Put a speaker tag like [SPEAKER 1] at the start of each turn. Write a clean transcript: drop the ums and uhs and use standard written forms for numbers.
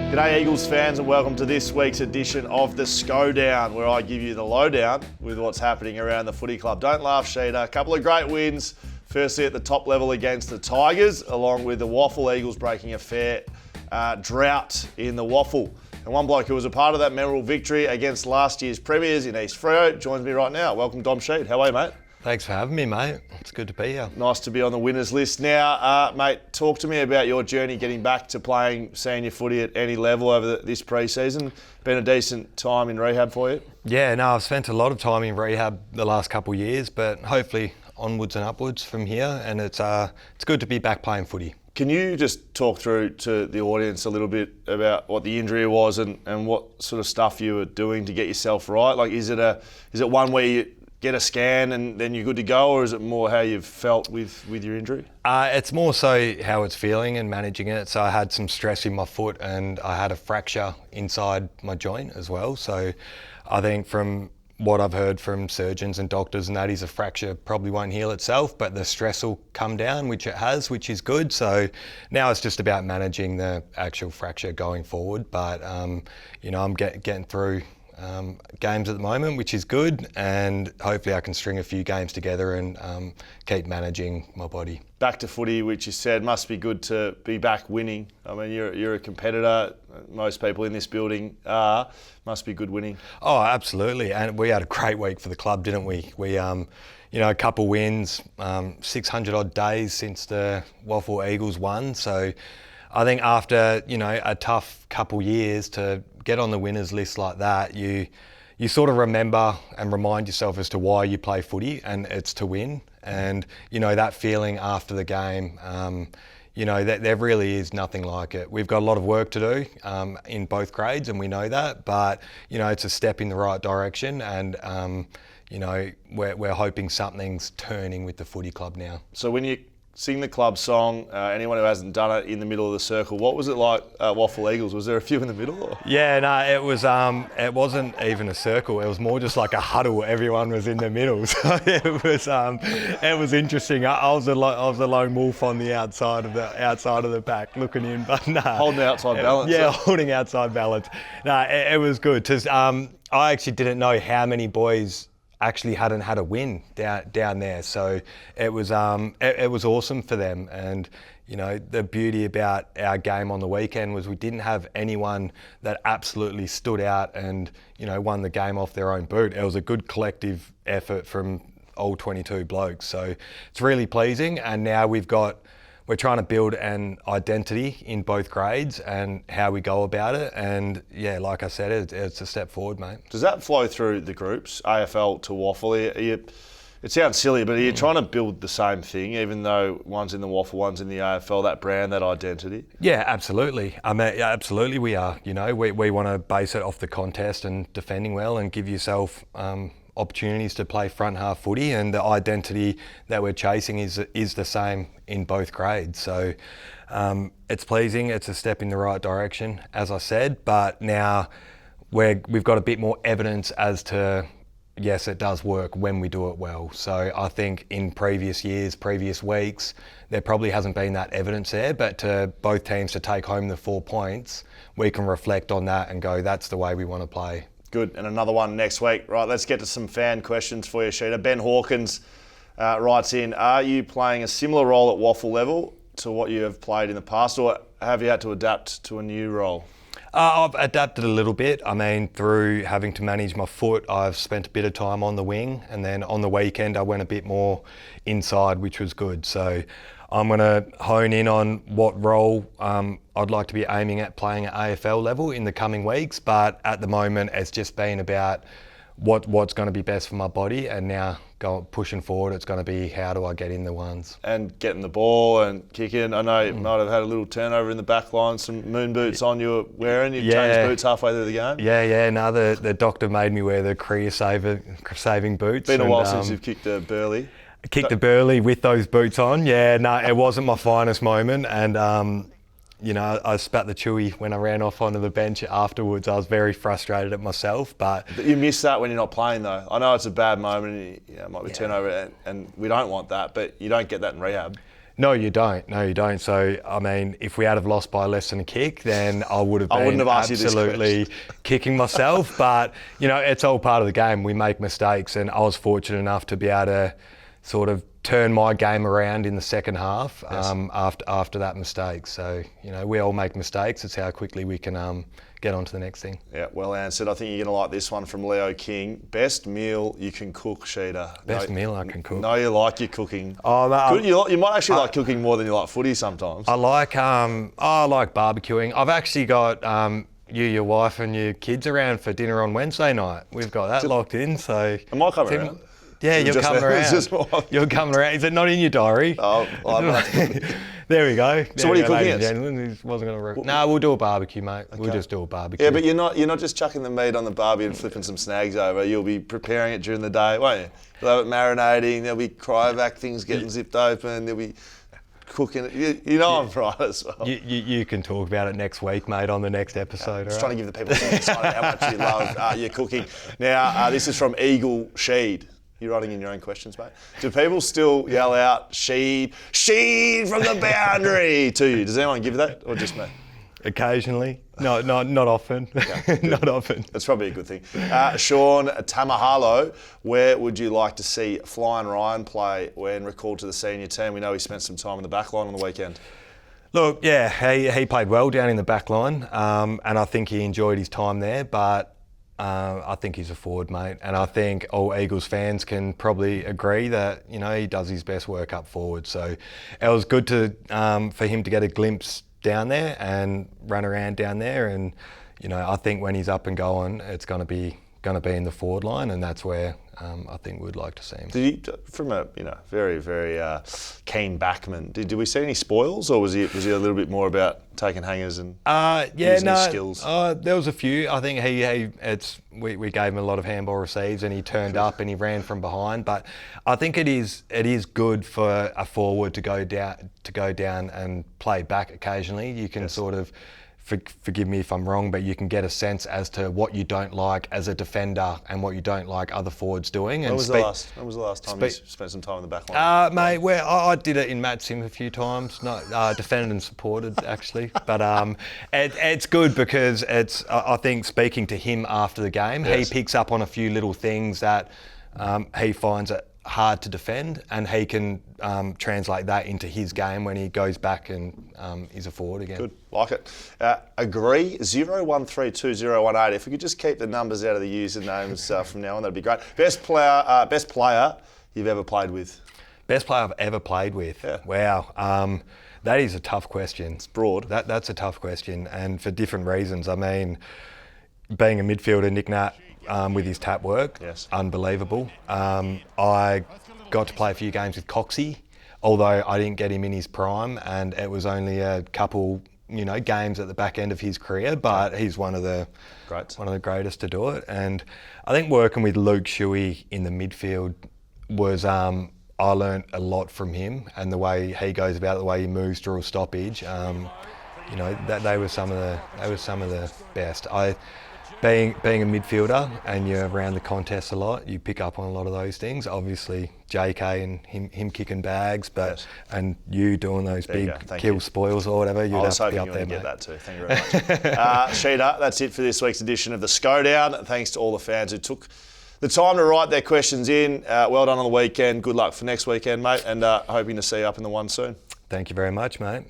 [SPEAKER 1] G'day Eagles fans, and welcome to this week's edition of the SchoDown, where I give you the lowdown with what's happening around the footy club. Don't laugh, Sheeda. A couple of great wins, firstly at the top level against the Tigers, along with the WAFL Eagles breaking a fair drought in the WAFL. And one bloke who was a part of that memorable victory against last year's premiers in East Freo joins me right now. Welcome, Dom Sheed. How are you, mate?
[SPEAKER 2] Thanks for having me, mate. It's good to be here.
[SPEAKER 1] Nice to be on the winners list now. Mate, talk to me about your journey getting back to playing senior footy at any level over this pre-season. Been a decent time in rehab for you?
[SPEAKER 2] Yeah, no, I've spent a lot of time in rehab the last couple of years, but hopefully onwards and upwards from here, and it's good to be back playing footy.
[SPEAKER 1] Can you just talk through to the audience a little bit about what the injury was and what sort of stuff you were doing to get yourself right? Like, is it one where you get a scan and then you're good to go, or is it more how you've felt with your injury?
[SPEAKER 2] It's more so how it's feeling and managing it. So I had some stress in my foot and I had a fracture inside my joint as well. So I think from what I've heard from surgeons and doctors and that is a fracture probably won't heal itself, but the stress will come down, which it has, which is good. So now it's just about managing the actual fracture going forward. But, I'm getting through games at the moment, which is good, and hopefully I can string a few games together and keep managing my body.
[SPEAKER 1] Back to footy, which you said must be good to be back winning. I mean, you're a competitor. Most people in this building are. Must be good winning.
[SPEAKER 2] Oh, absolutely. And we had a great week for the club, didn't we? We, a couple wins, 600 odd days since the WAFL Eagles won. So I think after, a tough couple years to get on the winners list like that, you sort of remember and remind yourself as to why you play footy, and it's to win. And, that feeling after the game, there really is nothing like it. We've got a lot of work to do in both grades, and we know that, but, it's a step in the right direction, and, we're hoping something's turning with the footy club now.
[SPEAKER 1] So when you sing the club song, anyone who hasn't done it, in the middle of the circle, what was it like at WAFL Eagles? Was there a few in the middle? Or?
[SPEAKER 2] Yeah, no, it wasn't even a circle. It was more just like a huddle. Everyone was in the middle. So it was interesting. I was the lone wolf on the outside of the pack looking in, but no.
[SPEAKER 1] Holding outside balance.
[SPEAKER 2] Yeah, holding outside balance. No, it was good because I actually didn't know how many boys actually hadn't had a win down there, so it was awesome for them. And the beauty about our game on the weekend was we didn't have anyone that absolutely stood out and won the game off their own boot. It was a good collective effort from all 22 blokes, so it's really pleasing. And now we're trying to build an identity in both grades and how we go about it. And yeah, like I said, it's a step forward, mate.
[SPEAKER 1] Does that flow through the groups, AFL to WAFL? It sounds silly, but are you trying to build the same thing, even though one's in the WAFL, one's in the AFL, that brand, that identity?
[SPEAKER 2] Yeah, absolutely. I mean, absolutely we are. We want to base it off the contest and defending well and give yourself opportunities to play front half footy, and the identity that we're chasing is the same in both grades. So it's pleasing, it's a step in the right direction, as I said, but now we've got a bit more evidence as to, yes, it does work when we do it well. So I think in previous years, previous weeks, there probably hasn't been that evidence there, but to both teams to take home the 4 points, we can reflect on that and go, that's the way we want to play.
[SPEAKER 1] Good, and another one next week. Right, let's get to some fan questions for you, Sheeda. Ben Hawkins writes in, are you playing a similar role at WAFL level to what you have played in the past, or have you had to adapt to a new role?
[SPEAKER 2] I've adapted a little bit. I mean, through having to manage my foot, I've spent a bit of time on the wing, and then on the weekend I went a bit more inside, which was good. So I'm going to hone in on what role I'd like to be aiming at playing at AFL level in the coming weeks, but at the moment it's just been about what's going to be best for my body, and now pushing forward, it's going to be how do I get in the ones.
[SPEAKER 1] And getting the ball and kicking. I know you might have had a little turnover in the back line, some moon boots on you were wearing. You changed boots halfway through the game.
[SPEAKER 2] Yeah. No, the doctor made me wear the career-saving boots.
[SPEAKER 1] Been a while since you've kicked a burley.
[SPEAKER 2] Kicked a burley with those boots on. Yeah, no, it wasn't my finest moment, and I spat the chewy when I ran off onto the bench afterwards. I was very frustrated at myself, but
[SPEAKER 1] you miss that when you're not playing, though. I know it's a bad moment, and it might be turnover, and we don't want that, but you don't get that in rehab.
[SPEAKER 2] No, you don't. No, you don't. So, I mean, if we had have lost by less than a kick, then I would have
[SPEAKER 1] I wouldn't
[SPEAKER 2] been
[SPEAKER 1] have asked you this
[SPEAKER 2] absolutely kicking myself. But, you know, it's all part of the game. We make mistakes, and I was fortunate enough to be able to sort of turn my game around in the second half after that mistake. So, you know, we all make mistakes. It's how quickly we can get on to the next thing.
[SPEAKER 1] Yeah, well answered. I think you're going to like this one from Leo King. Best meal you can cook, Sheeda.
[SPEAKER 2] Best meal I can cook.
[SPEAKER 1] No, you like your cooking.
[SPEAKER 2] Oh, no,
[SPEAKER 1] you might actually like cooking more than you like footy sometimes.
[SPEAKER 2] I like barbecuing. I've actually got you, your wife, and your kids around for dinner on Wednesday night. We've got that locked in. So
[SPEAKER 1] am I coming around?
[SPEAKER 2] Yeah, you're coming around. You're coming around. Is it not in your diary?
[SPEAKER 1] Oh,
[SPEAKER 2] there we go.
[SPEAKER 1] So what are you cooking?
[SPEAKER 2] Wasn't going to. No, we'll do a barbecue, mate. Okay. We'll just do a barbecue.
[SPEAKER 1] Yeah, but you're not just chucking the meat on the barbie and flipping some snags over. You'll be preparing it during the day, won't you? You'll have it marinating. There'll be cryovac things getting zipped open. There'll be cooking it. You know I'm right as well.
[SPEAKER 2] You can talk about it next week, mate, on the next episode.
[SPEAKER 1] Just trying to give the people some insight on how much you love your cooking. Now, this is from Eagle Sheed. You're writing in your own questions, mate. Do people still yell out, Sheed from the boundary to you? Does anyone give that, or just me?
[SPEAKER 2] Occasionally. No, not often.
[SPEAKER 1] Okay,
[SPEAKER 2] not often.
[SPEAKER 1] That's probably a good thing. Sean Tamahalo, where would you like to see Flying Ryan play when recalled to the senior team? We know he spent some time in the back line on the weekend.
[SPEAKER 2] Look, yeah, he played well down in the back line, and I think he enjoyed his time there, but I think he's a forward, mate, and I think all Eagles fans can probably agree that, you know, he does his best work up forward. So it was good to for him to get a glimpse down there and run around down there, and, you know, I think when he's up and going, it's going to be in the forward line, and that's where I think we'd like to see him.
[SPEAKER 1] Did he, from a very very keen backman, did we see any spoils, or was he a little bit more about taking hangers and using his skills?
[SPEAKER 2] There was a few. I think we gave him a lot of handball receives, and he turned up and he ran from behind. But I think it is good for a forward to go down and play back occasionally. You can sort of. Forgive me if I'm wrong, but you can get a sense as to what you don't like as a defender and what you don't like other forwards doing.
[SPEAKER 1] When was the last time you spent some time in the back line?
[SPEAKER 2] Mate, I did it in Matt Sim a few times. Not defended and supported, actually. But it's good because I think speaking to him after the game, he picks up on a few little things that he finds it hard to defend, and he can translate that into his game when he goes back and is a forward again.
[SPEAKER 1] Good, like it. Agree, 01322018. If we could just keep the numbers out of the usernames from now on, that'd be great. Best player you've ever played with?
[SPEAKER 2] Best player I've ever played with?
[SPEAKER 1] Yeah.
[SPEAKER 2] Wow. That is a tough question.
[SPEAKER 1] It's broad.
[SPEAKER 2] That's a tough question, and for different reasons. I mean, being a midfielder, Nick Nat, with his tap work, unbelievable. I got to play a few games with Coxie, although I didn't get him in his prime, and it was only a couple, games at the back end of his career. But he's one of the greatest to do it. And I think working with Luke Shuey in the midfield was I learnt a lot from him, and the way he goes about it, the way he moves through a stoppage. That they were some of the best. Being a midfielder and you're around the contest a lot, you pick up on a lot of those things. Obviously, JK and him kicking bags, and you doing those big kill spoils or whatever, you'd have to be up there, mate.
[SPEAKER 1] Get that too. Thank you very much. Sheeda, that's it for this week's edition of the SchoDown. Thanks to all the fans who took the time to write their questions in. Well done on the weekend. Good luck for next weekend, mate, and hoping to see you up in the one soon.
[SPEAKER 2] Thank you very much, mate.